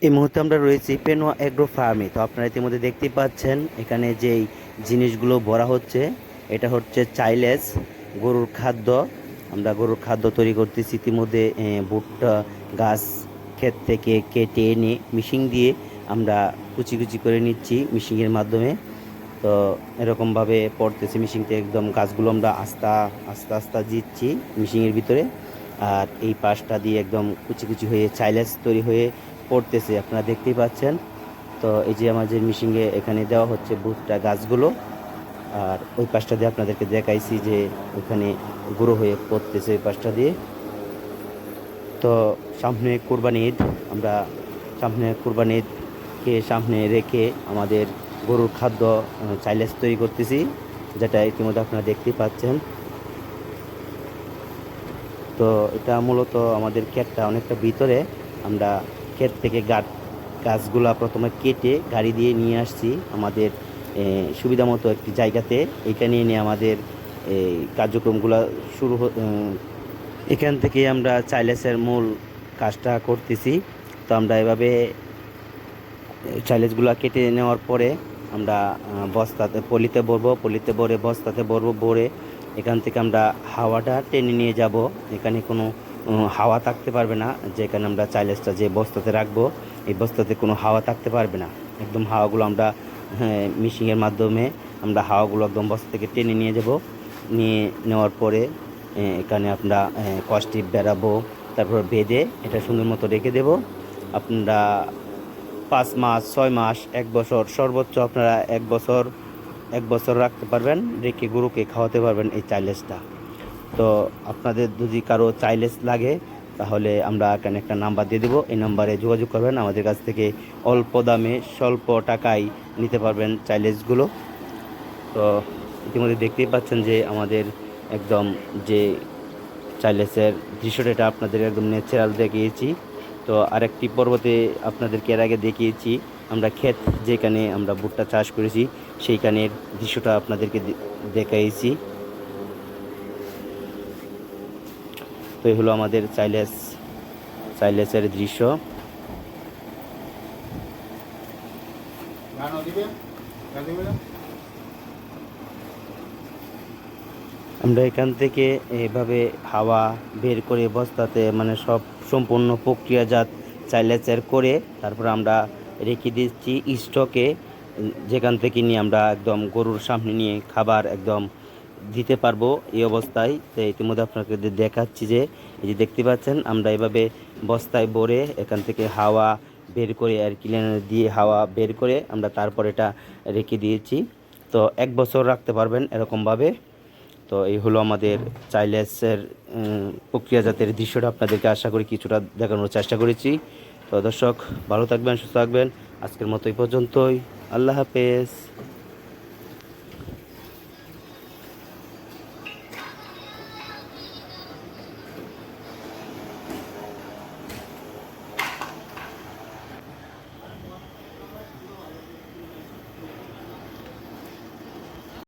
এই মুহূর্তে আমরা রয়েছি পেনোয়া এগ্রো ফার্মে। তো আপনারা ইতিমধ্যে দেখতেই পাচ্ছেন এখানে যেই জিনিসগুলো ভরা হচ্ছে, এটা হচ্ছে চাইলেজ, গরুর খাদ্য। আমরা গরুর খাদ্য তৈরি করতেছি ইতিমধ্যে। ভুট্টা গাছ ক্ষেত থেকে কেটে এনে মিশিং দিয়ে আমরা কুচি কুচি করে নিচ্ছি মিশিংয়ের মাধ্যমে। তো এরকমভাবে পড়তেছে মিশিংতে, একদম গাছগুলো আমরা আস্তে আস্তে আস্তে দিচ্ছি মিশিংয়ের ভিতরে। আর এই পাশটা দিয়ে একদম কুচি কুচি হয়ে চাইলেজ তৈরি হয়ে পড়তেছে, আপনারা দেখতেই পাচ্ছেন। তো এই যে আমাদের মিশিংয়ে এখানে দেওয়া হচ্ছে ভুট্টা গাছগুলো। আর ওই পাশটা দিয়ে আপনাদেরকে দেখাইছি যে ওখানে গুঁড়ো হয়ে পড়তেছে ওই পাশটা দিয়ে। তো সামনে কুরবানি ঈদ, আমরা সামনে কুরবানি ঈদকে সামনে রেখে আমাদের গরুর খাদ্য চাইলেজ তৈরি করতেছি, যেটা ইতিমধ্যে আপনারা দেখতেই পাচ্ছেন। তো এটা মূলত আমাদের ক্ষেতটা অনেকটা ভিতরে। আমরা ক্ষেত থেকে গাছগুলা প্রথমে কেটে গাড়ি দিয়ে নিয়ে আসছি আমাদের সুবিধা মতো একটি জায়গাতে। এখানে এনে আমাদের এই কার্যক্রমগুলো এখান থেকে আমরা চাইলেসের মূল কাজটা করতেছি। তো আমরা এভাবে চাইলেসগুলো কেটে নেওয়ার পরে আমরা বস্তাতে পলিতে ভরবো, পলিতে ভরে বস্তাতে ভরবো, ভরে এখান থেকে আমরা হাওয়াটা টেনে নিয়ে যাব। এখানে কোনো হাওয়া থাকতে পারবে না, যেখানে আমরা চাইলেসটা যে বস্তাতে রাখবো এই বস্তাতে কোনো হাওয়া থাকতে পারবে না। একদম হাওয়াগুলো আমরা মিশিংয়ের মাধ্যমে আমরা হাওয়াগুলো একদম বস্তা থেকে টেনে নিয়ে যাব। নিয়ে নেওয়ার পরে এখানে আমরা কষ্টি বেড়াবো, তারপর বেঁধে এটা সুন্দর মতো রেখে দেব। আপনারা 5 মাস, 6 মাস, 1 বছর, সর্বোচ্চ আপনারা 1 বছর রাখতে পারবেন, রেখে গরুকে খাওয়াতে পারবেন এই চাইলেজটা। তো আপনাদের যদি কারো চাইলেজ লাগে তাহলে আমরা এখানে একটা নাম্বার দিয়ে দেবো, এই নাম্বারে যোগাযোগ করবেন। আমাদের কাছ থেকে অল্প দামে স্বল্প টাকায় নিতে পারবেন চাইলেজগুলো। তো ইতিমধ্যে দেখতেই পাচ্ছেন যে আমাদের একদম যে চাইলেসের দৃশ্যটা, এটা আপনাদের একদম ন্যাচারাল দেখিয়েছি। তো আরেকটি পর্বতে আপনাদেরকে এর আগে দেখিয়েছি আমরা ক্ষেত যেখানে আমরা ভুট্টা চাষ করেছি সেইখানের দৃশ্যটা আপনাদেরকে দেখাইছি। তো এই হলো আমাদের চাইলেসের দৃশ্য। আমরা এখান থেকে এভাবে হাওয়া বের করে বস্তাতে, মানে সব সম্পূর্ণ প্রক্রিয়াজাত চাইলেচের করে তারপর আমরা রেখে দিচ্ছি স্টকে, যেখান থেকে নিয়ে আমরা একদম গরুর সামনে নিয়ে খাবার একদম দিতে পারবো এই অবস্থায়। তো ইতিমধ্যে আপনাকে দেখাচ্ছি যে এই যে দেখতে পাচ্ছেন আমরা এভাবে বস্তায় ভরে এখান থেকে হাওয়া বের করে এয়ার ক্লিনার দিয়ে হাওয়া বের করে আমরা তারপর এটা রেখে দিয়েছি। তো 1 বছর রাখতে পারবেন এরকমভাবে। তো এই হলো আমাদের চাইলেসের প্রক্রিয়াজাতের দৃশ্যটা আপনাদেরকে আশা করি কিছুটা দেখানোর চেষ্টা করেছি। তো দর্শক, ভালো থাকবেন, সুস্থ থাকবেন। আজকের মতো এই পর্যন্তই। আল্লাহ হাফেজ।